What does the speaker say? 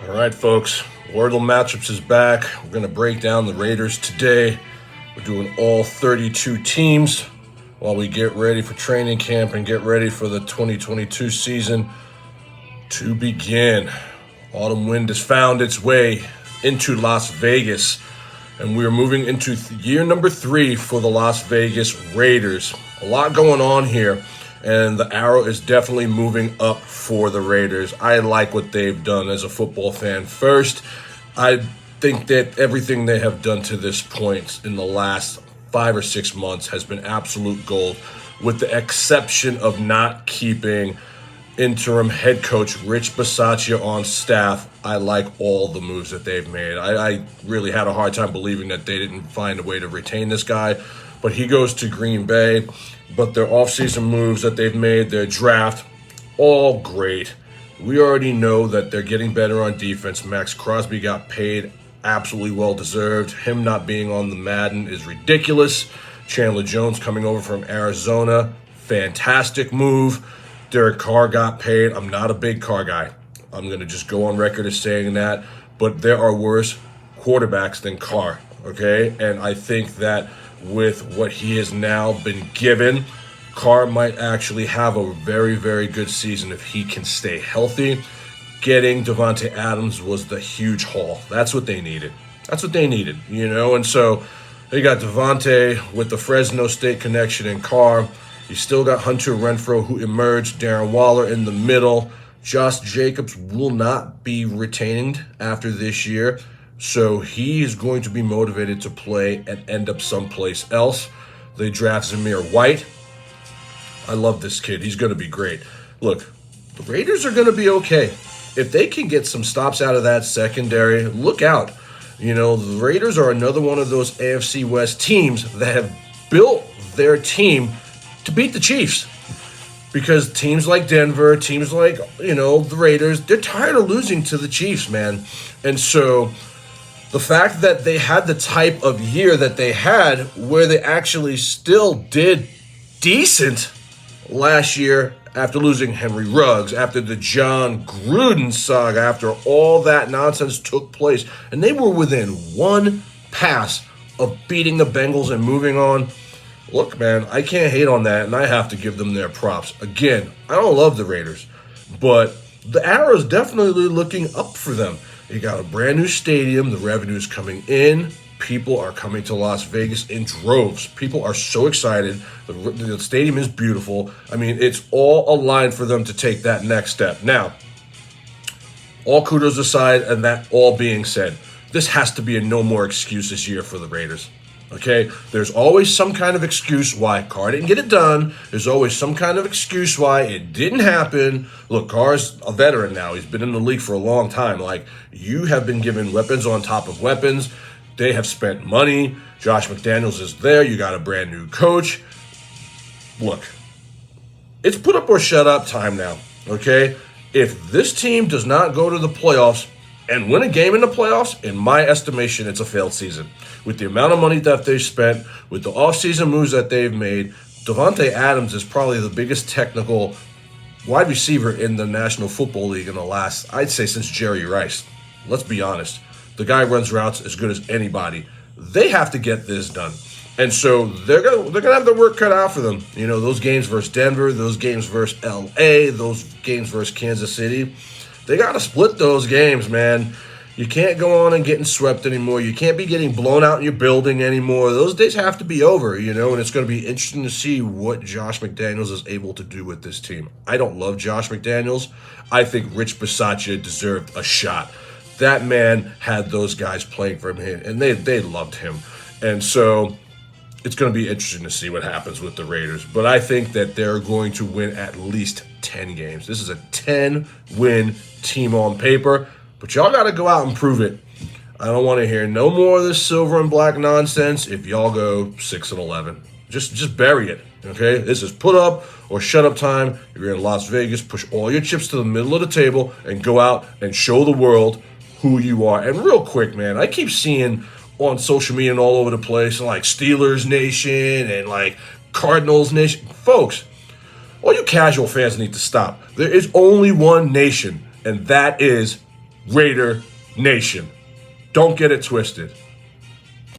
All right, folks. Wordle Matchups is back. We're going to break down the Raiders today. We're doing all 32 teams while we get ready for training camp and get ready for the 2022 season to begin. Autumn wind has found its way into Las Vegas, and we are moving into year number 3 for the Las Vegas Raiders. A lot going on here, and the arrow is definitely moving up for the Raiders. I like what they've done as a football fan. First, I think that everything they have done to this point in the last 5 or 6 months has been absolute gold, with the exception of not keeping interim head coach Rich Bisaccia on staff. I like all the moves that they've made. I really had a hard time believing that they didn't find a way to retain this guy, but he goes to Green Bay. But their offseason moves that they've made, their draft, all great. We already know that they're getting better on defense. Max Crosby got paid absolutely well deserved. Him not being on the Madden is ridiculous. Chandler Jones coming over from Arizona, fantastic move. Derek Carr got paid. I'm not a big Carr guy. I'm going to just go on record as saying that. But there are worse quarterbacks than Carr, okay? And I think that with what he has now been given, Carr might actually have a very, very good season if he can stay healthy. Getting Davante Adams was the huge haul. That's what they needed. And so they got Davante with the Fresno State connection and Carr. You still got Hunter Renfrow, who emerged, Darren Waller in the middle. Josh Jacobs will not be retained after this year, so he is going to be motivated to play and end up someplace else. They draft Zamir White. I love this kid. He's going to be great. Look, the Raiders are going to be okay. If they can get some stops out of that secondary, look out. The Raiders are another one of those AFC West teams that have built their team to beat the Chiefs. Because teams like Denver, teams like, the Raiders, they're tired of losing to the Chiefs, man. And so the fact that they had the type of year that they had where they actually still did decent last year after losing Henry Ruggs, after the John Gruden saga, after all that nonsense took place, and they were within one pass of beating the Bengals and moving on. Look, man, I can't hate on that, and I have to give them their props. Again, I don't love the Raiders, but the arrow's definitely looking up for them. You got a brand new stadium. The revenue's coming in. People are coming to Las Vegas in droves. People are so excited. The stadium is beautiful. I mean, it's all aligned for them to take that next step. Now, all kudos aside, and that all being said, this has to be a no more excuses year for the Raiders. Okay? There's always some kind of excuse why Carr didn't get it done. There's always some kind of excuse why it didn't happen. Look, Carr's a veteran now. He's been in the league for a long time. You have been given weapons on top of weapons. They have spent money. Josh McDaniels is there. You got a brand new coach. Look, it's put up or shut up time now, okay? If this team does not go to the playoffs and win a game in the playoffs, in my estimation, it's a failed season. With the amount of money that they've spent, with the offseason moves that they've made, Davante Adams is probably the biggest technical wide receiver in the National Football League in the last, I'd say, since Jerry Rice. Let's be honest. The guy runs routes as good as anybody. They have to get this done. And so they're gonna have their work cut out for them. Those games versus Denver, those games versus LA, those games versus Kansas City. They got to split those games, man. You can't go on and getting swept anymore. You can't be getting blown out in your building anymore. Those days have to be over, and it's going to be interesting to see what Josh McDaniels is able to do with this team. I don't love Josh McDaniels. I think Rich Bisaccia deserved a shot. That man had those guys playing for him, and they loved him. And so it's going to be interesting to see what happens with the Raiders. But I think that they're going to win at least 10 games. This is a 10-win team on paper, but y'all got to go out and prove it. I don't want to hear no more of this silver and black nonsense if y'all go 6-11. Just bury it, okay? This is put up or shut up time. You're in Las Vegas. Push all your chips to the middle of the table and go out and show the world who you are. And real quick, man, I keep seeing on social media and all over the place, like Steelers Nation and Cardinals Nation. Folks, all you casual fans need to stop. There is only one nation, and that is Raider Nation. Don't get it twisted.